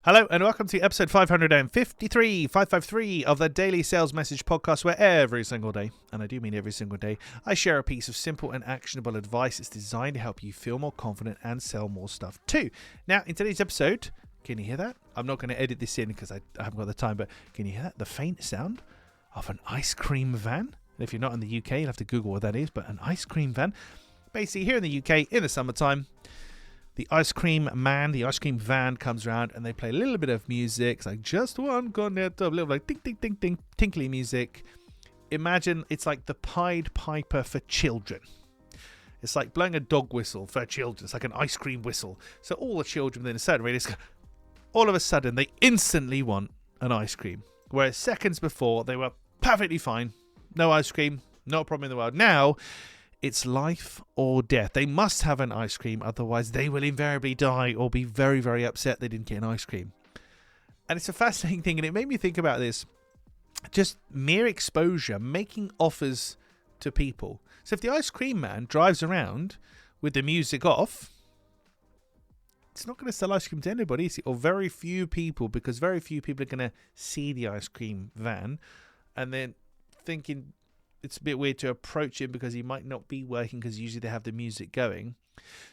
Hello and welcome to episode 553 of the Daily Sales Message Podcast, where every single day, and I do mean every single day, I share a piece of simple and actionable advice that's designed to help you feel more confident and sell more stuff too. Now, in today's episode, can you hear that? I'm not going to edit this in because I haven't got the time, but can you hear that? The faint sound of an ice cream van. And if you're not in the UK, you'll have to Google what that is, but an ice cream van. Basically, here in the UK, in the summertime, the ice cream van comes around and they play a little bit of music. It's like just one cornet, a little like ding, ding, ding, ding, tinkly music. Imagine it's like the Pied Piper for children. It's like blowing a dog whistle for children. It's like an ice cream whistle. So all the children within a certain radius, all of a sudden, they instantly want an ice cream. Whereas seconds before, they were perfectly fine. No ice cream, not a problem in the world. Now, it's life or death. They must have an ice cream, otherwise they will invariably die or be very, very upset they didn't get an ice cream. And it's a fascinating thing, and it made me think about this. Just mere exposure, making offers to people. So if the ice cream man drives around with the music off, it's not going to sell ice cream to anybody, is it? Or very few people, because very few people are going to see the ice cream van and then thinking it's a bit weird to approach him because he might not be working, because usually they have the music going.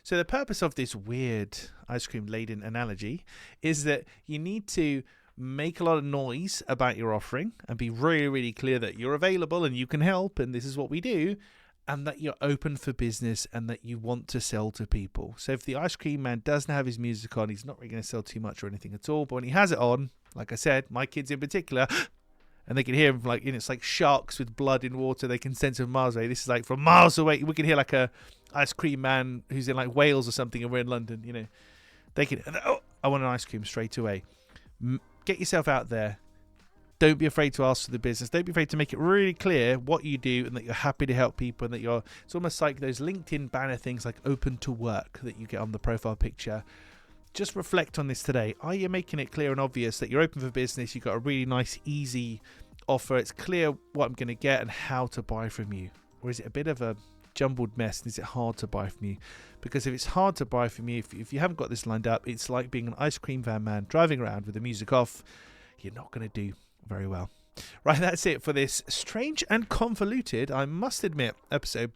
So the purpose of this weird ice cream laden analogy is that you need to make a lot of noise about your offering and be really, really clear that you're available and you can help and this is what we do, and that you're open for business and that you want to sell to people. So if the ice cream man doesn't have his music on, he's not really going to sell too much or anything at all. But when he has it on, like I said, my kids in particular, and they can hear him like, it's like sharks with blood in water. They can sense him miles away. This is like from miles away. We can hear like a ice cream man who's in like Wales or something, and we're in London. They can. Oh, I want an ice cream straight away. Get yourself out there. Don't be afraid to ask for the business. Don't be afraid to make it really clear what you do and that you're happy to help people, and that you're. It's almost like those LinkedIn banner things, like open to work, that you get on the profile picture. Just reflect on this today. Are you making it clear and obvious that you're open for business? You've got a really nice, easy offer. It's clear what I'm going to get and how to buy from you. Or is it a bit of a jumbled mess? And is it hard to buy from you? Because if it's hard to buy from you, if you haven't got this lined up, it's like being an ice cream van man driving around with the music off. You're not going to do very well. Right, that's it for this strange and convoluted, I must admit, episode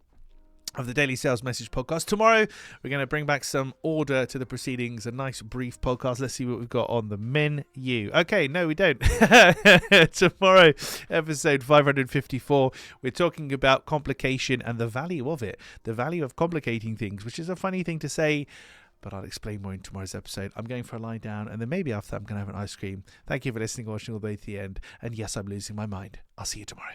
of the Daily Sales Message Podcast. Tomorrow, we're going to bring back some order to the proceedings, a nice brief podcast. Let's see what we've got on the menu. Okay, no, we don't. Tomorrow, episode 554, we're talking about complication and the value of it, the value of complicating things, which is a funny thing to say, but I'll explain more in tomorrow's episode. I'm going for a lie down, and then maybe after that, I'm going to have an ice cream. Thank you for listening, watching all the way to the end. And yes, I'm losing my mind. I'll see you tomorrow.